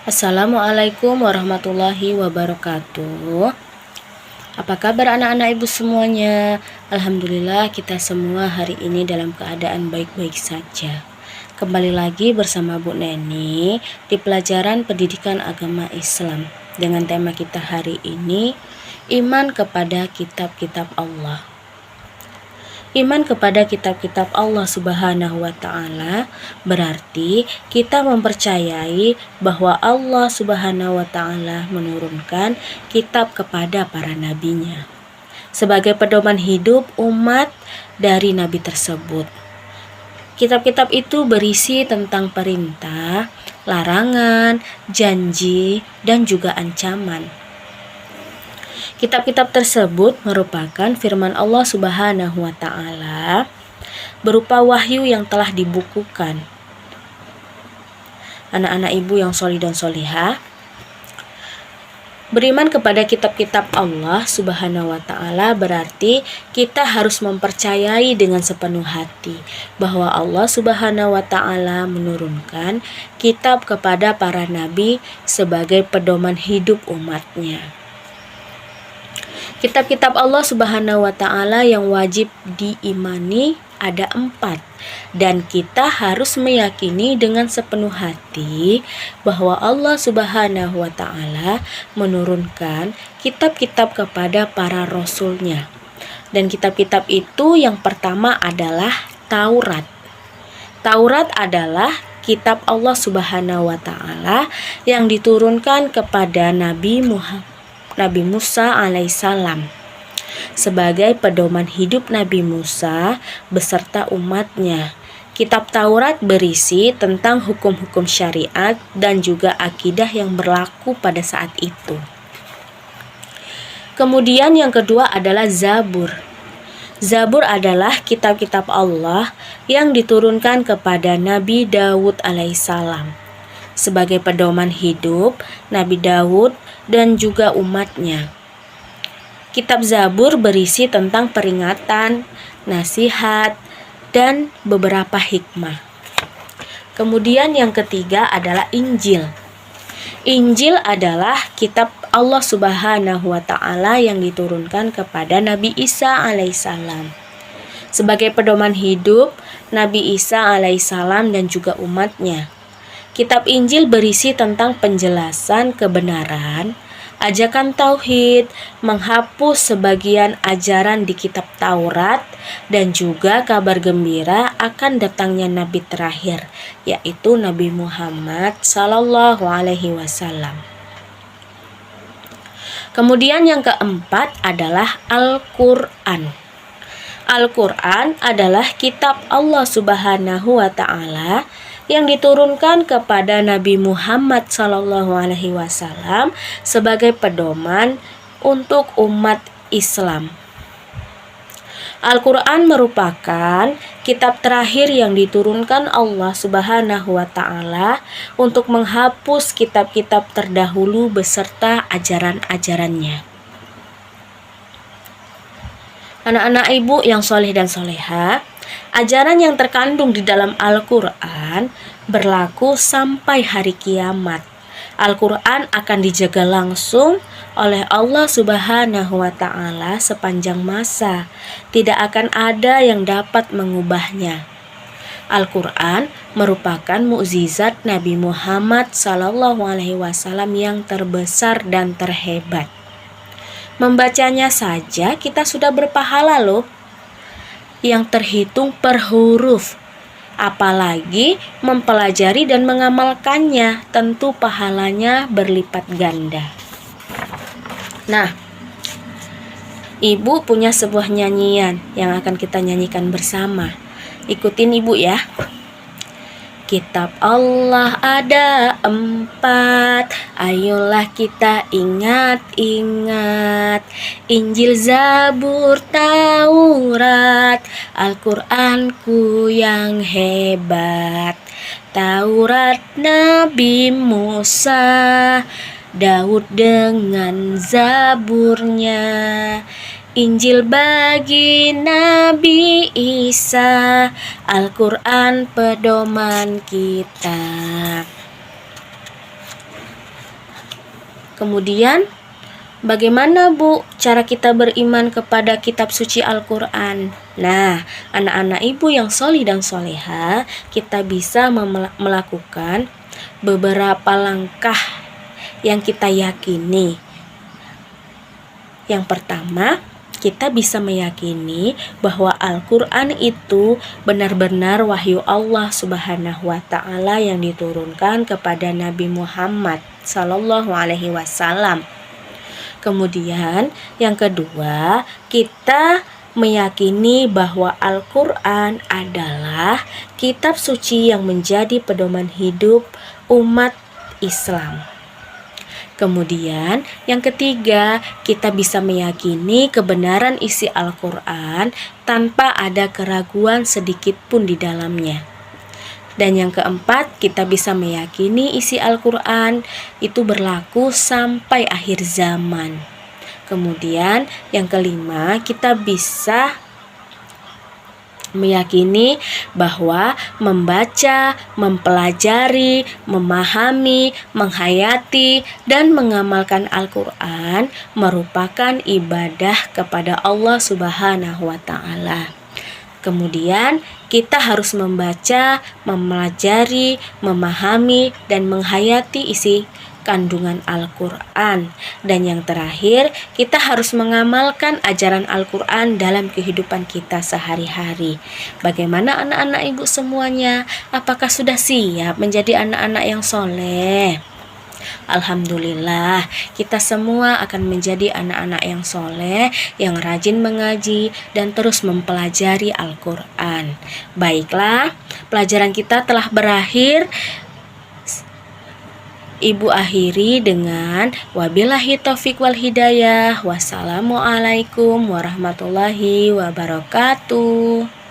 Assalamualaikum warahmatullahi wabarakatuh. Apa kabar anak-anak ibu semuanya? Alhamdulillah kita semua hari ini dalam keadaan baik-baik saja. Kembali lagi bersama Bu Neni di pelajaran pendidikan agama Islam dengan tema kita hari ini, iman kepada kitab-kitab Allah. Iman kepada kitab-kitab Allah Subhanahu wa Ta'ala berarti kita mempercayai bahwa Allah Subhanahu wa Ta'ala menurunkan kitab kepada para nabinya sebagai pedoman hidup umat dari nabi tersebut. Kitab-kitab itu berisi tentang perintah, larangan, janji, dan juga ancaman. Kitab-kitab tersebut merupakan firman Allah Subhanahu wa Ta'ala berupa wahyu yang telah dibukukan. Anak-anak ibu yang sholih dan sholihah, beriman kepada kitab-kitab Allah Subhanahu wa Ta'ala berarti kita harus mempercayai dengan sepenuh hati bahwa Allah Subhanahu wa Ta'ala menurunkan kitab kepada para nabi sebagai pedoman hidup umatnya. Kitab-kitab Allah Subhanahu wa Ta'ala yang wajib diimani ada 4, dan kita harus meyakini dengan sepenuh hati bahwa Allah Subhanahu wa Ta'ala menurunkan kitab-kitab kepada para rasulnya. Dan kitab-kitab itu yang pertama adalah Taurat. Taurat adalah kitab Allah Subhanahu wa Ta'ala yang diturunkan kepada Nabi Musa alaihissalam sebagai pedoman hidup Nabi Musa beserta umatnya. Kitab Taurat berisi tentang hukum-hukum syariat dan juga akidah yang berlaku pada saat itu. Kemudian yang kedua adalah Zabur. Zabur adalah kitab-kitab Allah yang diturunkan kepada Nabi Daud alaihissalam sebagai pedoman hidup Nabi Daud dan juga umatnya. Kitab Zabur berisi tentang peringatan, nasihat, dan beberapa hikmah. Kemudian yang ketiga adalah Injil. Injil adalah kitab Allah Subhanahu wa Ta'ala yang diturunkan kepada Nabi Isa alaihissalam sebagai pedoman hidup Nabi Isa alaihissalam dan juga umatnya. Kitab Injil berisi tentang penjelasan kebenaran, ajakan tauhid, menghapus sebagian ajaran di kitab Taurat, dan juga kabar gembira akan datangnya Nabi terakhir, yaitu Nabi Muhammad Sallallahu Alaihi Wasallam. Kemudian yang keempat adalah Al-Quran. Al-Quran adalah kitab Allah Subhanahu wa Ta'ala yang diturunkan kepada Nabi Muhammad SAW sebagai pedoman untuk umat Islam. Al-Quran merupakan kitab terakhir yang diturunkan Allah Subhanahu wa Ta'ala untuk menghapus kitab-kitab terdahulu beserta ajaran-ajarannya. Anak-anak ibu yang sholih dan sholihah, ajaran yang terkandung di dalam Al-Quran berlaku sampai hari kiamat. Al-Quran akan dijaga langsung oleh Allah Subhanahu wa Ta'ala sepanjang masa. Tidak akan ada yang dapat mengubahnya. Al-Quran merupakan mukjizat Nabi Muhammad SAW yang terbesar dan terhebat. Membacanya saja kita sudah berpahala loh, yang terhitung per huruf. Apalagi mempelajari dan mengamalkannya, tentu pahalanya berlipat ganda. Nah, ibu punya sebuah nyanyian yang akan kita nyanyikan bersama. Ikutin ibu ya. Kitab Allah ada 4, ayolah kita ingat-ingat. Injil, Zabur, Taurat, Al-Quranku yang hebat. Taurat Nabi Musa, Daud dengan Zaburnya. Injil bagi Nabi Isa, Al-Quran pedoman kita. Kemudian, bagaimana Bu cara kita beriman kepada kitab suci Al-Quran? Nah, anak-anak ibu yang solih dan soleha, kita bisa melakukan beberapa langkah yang kita yakini. Yang pertama, kita bisa meyakini bahwa Al-Quran itu benar-benar wahyu Allah Subhanahu wa Ta'ala yang diturunkan kepada Nabi Muhammad Sallallahu Alaihi Wasallam. Kemudian, yang kedua, kita meyakini bahwa Al-Quran adalah kitab suci yang menjadi pedoman hidup umat Islam. Kemudian, yang ketiga, kita bisa meyakini kebenaran isi Al-Quran tanpa ada keraguan sedikit pun di dalamnya. Dan yang keempat, kita bisa meyakini isi Al-Quran itu berlaku sampai akhir zaman. Kemudian, yang kelima, kita bisa meyakini bahwa membaca, mempelajari, memahami, menghayati, dan mengamalkan Al-Quran merupakan ibadah kepada Allah Subhanahu wa Ta'ala. Kemudian kita harus membaca, mempelajari, memahami, dan menghayati isi kandungan Al-Quran. Dan yang terakhir, kita harus mengamalkan ajaran Al-Quran dalam kehidupan kita sehari-hari. Bagaimana anak-anak ibu semuanya? Apakah sudah siap menjadi anak-anak yang soleh? Alhamdulillah, kita semua akan menjadi anak-anak yang soleh, yang rajin mengaji, dan terus mempelajari Al-Quran. Baiklah, pelajaran kita telah berakhir. Ibu akhiri dengan wabillahi taufik wal hidayah. Wassalamualaikum warahmatullahi wabarakatuh.